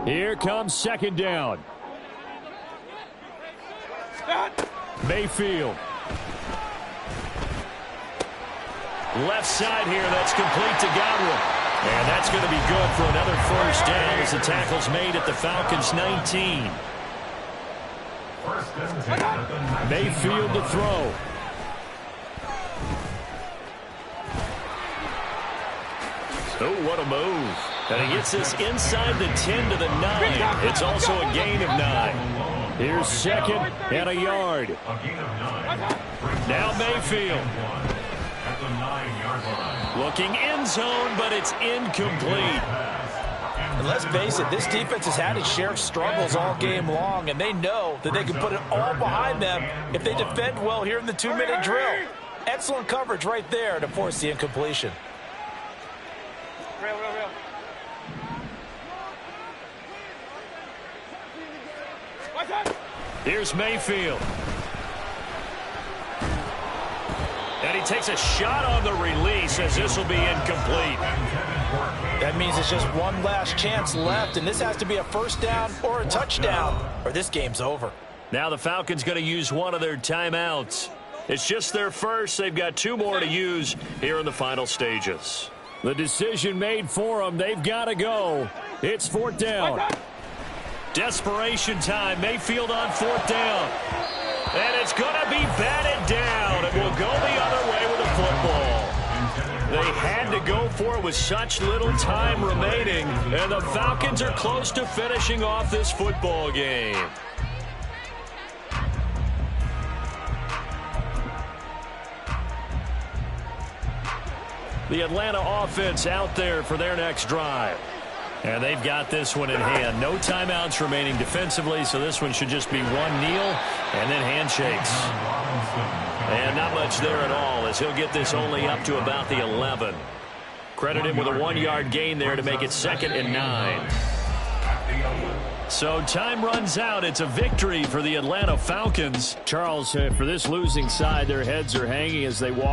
[SPEAKER 6] Here comes 2nd down. Mayfield. Left side here, that's complete to Godwin. And that's going to be good for another 1st down as the tackle's made at the Falcons' 19. Mayfield to throw. Oh, what a move. And he gets this inside the 10 to the 9. It's also a gain of 9. Here's second and a yard. Now Mayfield.
[SPEAKER 7] At the 9-yard line.
[SPEAKER 6] Looking end zone, but it's incomplete.
[SPEAKER 9] And let's face it, this defense has had its share of struggles all game long, and they know that they can put it all behind them if they defend well here in the 2-minute drill. Excellent coverage right there to force the incompletion.
[SPEAKER 8] Real.
[SPEAKER 6] Here's Mayfield. And he takes a shot on the release as this will be incomplete.
[SPEAKER 9] That means it's just one last chance left, and this has to be a first down or a touchdown, or this game's over.
[SPEAKER 6] Now the Falcons going to use one of their timeouts. It's just their first. They've got 2 more to use here in the final stages. The decision made for them. They've got to go. It's 4th down. Desperation time. Mayfield on 4th down. And it's going to be batted down. It will go the other way with the football. They had to go for it with such little time remaining. And the Falcons are close to finishing off this football game. The Atlanta offense out there for their next drive. And they've got this one in hand. No timeouts remaining defensively, so this one should just be one kneel and then handshakes. And not much there at all, as he'll get this only up to about the 11. Credit him with a 1-yard gain there to make it 2nd and 9. So time runs out. It's a victory for the Atlanta Falcons. Charles, for this losing side, their heads are hanging as they walk.